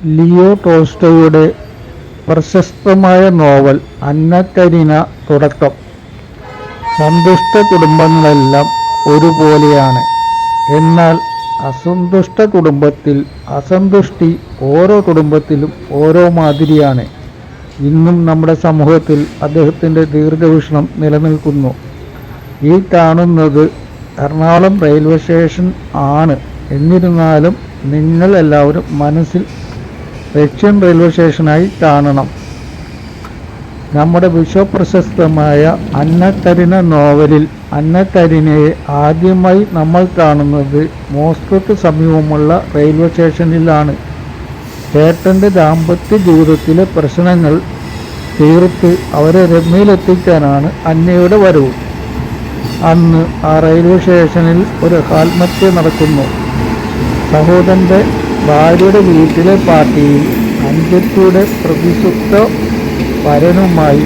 Leo ടോൾസ്റ്റോയുടെ പ്രശസ്തമായ novel അന്ന കരീന തുടക്കം. സന്തുഷ്ട കുടുംബങ്ങളെല്ലാം ഒരുപോലെയാണ്. എന്നാൽ അസന്തുഷ്ട കുടുംബത്തിൽ അസന്തുഷ്ടി ഓരോ കുടുംബത്തിലും ഓരോ മാതിരിയാണ്. ഇന്നും നമ്മുടെ സമൂഹത്തിൽ അദ്ദേഹത്തിൻ്റെ ദീർഘവീക്ഷണം നിലനിൽക്കുന്നു. ഈ കാണുന്നത് എറണാകുളം റെയിൽവേ സ്റ്റേഷൻ ആണ്. എന്നിരുന്നാലും നിങ്ങൾ എല്ലാവരും മനസ്സിൽ റഷ്യൻ റെയിൽവേ സ്റ്റേഷനായി കാണണം. നമ്മുടെ വിശ്വപ്രശസ്തമായ അന്ന കരീന നോവലിൽ അന്ന കരീനയെ ആദ്യമായി നമ്മൾ കാണുന്നത് മോസ്കോയ്ക്ക് സമീപമുള്ള റെയിൽവേ സ്റ്റേഷനിലാണ്. ചേട്ടൻ്റെ ദാമ്പത്യ ജീവിതത്തിലെ പ്രശ്നങ്ങൾ തീർത്ത് അവരെ രമ്യയിലെത്തിക്കാനാണ് അന്നയുടെ വരവ്. അന്ന് ആ റെയിൽവേ സ്റ്റേഷനിൽ ഒരു ആത്മഹത്യ നടക്കുന്നു. സഹോദരൻ്റെ ഭാര്യയുടെ വീട്ടിലെ പാർട്ടിയിൽ അഞ്ചത്തിയുടെ പ്രതിസുപ്ത വരനുമായി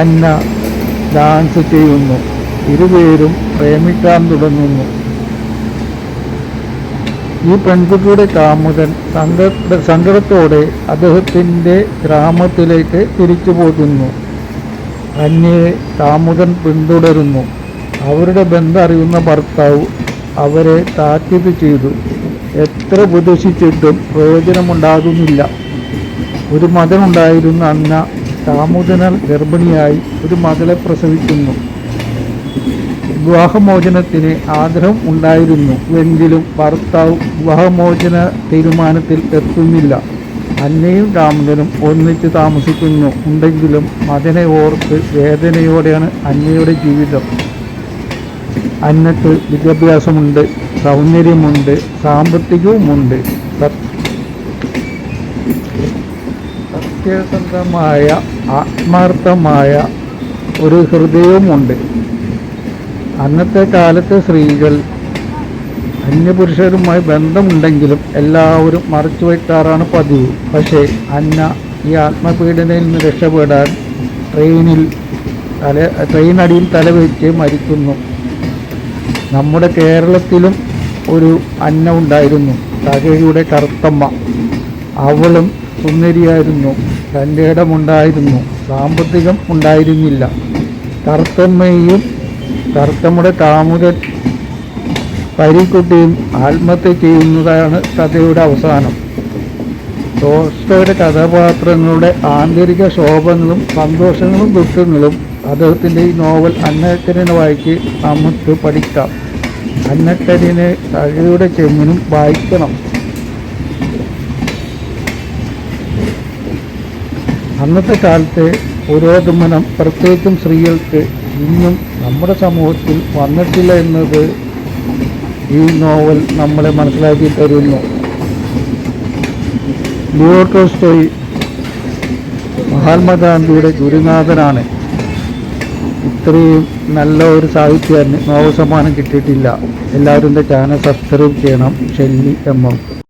അന്ന ഡാൻസ് ചെയ്യുന്നു. ഇരുപേരും പ്രേമിക്കാൻ തുടങ്ങുന്നു. ഈ പെൺകുട്ടിയുടെ കാമുകൻ സങ്കടത്തോടെ അദ്ദേഹത്തിൻ്റെ ഗ്രാമത്തിലേക്ക് തിരിച്ചു പോകുന്നു. അന്നയെ കാമുകൻ പിന്തുടരുന്നു. അവരുടെ ബന്ധം അറിയുന്ന ഭർത്താവ് അവരെ താക്കീത് ചെയ്തു. എത്ര ഉപദേശിച്ചിട്ടും പ്രയോജനമുണ്ടാകുന്നില്ല. ഒരു മകനുണ്ടായിരുന്ന അന്ന കാമുകനാൽ ഗർഭിണിയായി ഒരു മകളെ പ്രസവിക്കുന്നു. വിവാഹമോചനത്തിന് ആഗ്രഹം ഉണ്ടായിരുന്നു എങ്കിലും ഭർത്താവ് വിവാഹമോചന തീരുമാനത്തിൽ എത്തുന്നില്ല. അന്നയും കാമുകനും ഒന്നിച്ച് താമസിക്കുന്നു ഉണ്ടെങ്കിലും മകനെ ഓർത്ത് വേദനയോടെയാണ് അന്നയുടെ ജീവിതം. അന്നക്ക് വിദ്യാഭ്യാസമുണ്ട്, സൗന്ദര്യമുണ്ട്, സാമ്പത്തികവുമുണ്ട്, സത്യസന്ധമായ ആത്മാർത്ഥമായ ഒരു ഹൃദയവുമുണ്ട്. അന്നത്തെ കാലത്തെ സ്ത്രീകൾ അന്യപുരുഷരുമായി ബന്ധമുണ്ടെങ്കിലും എല്ലാവരും മറച്ചു വയ്ക്കാറാണ് പതിവ്. പക്ഷേ അന്ന ഈ ആത്മപീഡനയിൽ നിന്ന് രക്ഷപ്പെടാൻ ട്രെയിനടിയിൽ തലവെച്ച് മരിക്കുന്നു. നമ്മുടെ കേരളത്തിലും ഒരു അന്ന ഉണ്ടായിരുന്നു, തകഴിയുടെ കറുത്തമ്മ. അവളും സുന്ദരിയായിരുന്നു, തൻ്റെ ഇടമുണ്ടായിരുന്നു, സാമ്പത്തികം ഉണ്ടായിരുന്നില്ല. കറുത്തമ്മയുടെ കാമുകൻ പരിക്കുട്ടിയും ആത്മഹത്യ ചെയ്യുന്നതാണ് കഥയുടെ അവസാനം. ടോൾസ്റ്റോയുടെ കഥാപാത്രങ്ങളുടെ ആന്തരിക ശോഭങ്ങളും സന്തോഷങ്ങളും ദുഃഖങ്ങളും അദ്ദേഹത്തിൻ്റെ ഈ നോവൽ അന്ന കരീന വായിച്ച് നമുക്ക് പഠിക്കാം. അന്ന കരീന തകഴിയുടെ ചെമ്മിനും വായിക്കണം. അന്നത്തെ കാലത്തെ പുരോഗമനം പ്രത്യേകിച്ചും സ്ത്രീകൾക്ക് ഇന്നും നമ്മുടെ സമൂഹത്തിൽ വന്നിട്ടില്ല എന്നത് ഈ നോവൽ നമ്മളെ മനസ്സിലാക്കി തരുന്നു. ലിയോ ടോൾസ്റ്റോയ് മഹാത്മാഗാന്ധിയുടെ ഗുരുനാഥനാണ്. ഇത്രയും നല്ല ഒരു സാഹിത്യത്തിന് നോവൽ സമ്മാനം കിട്ടിയിട്ടില്ല. എല്ലാവരും എൻ്റെ ചാനൽ സബ്സ്ക്രൈബ് ചെയ്യണം. Shelly M.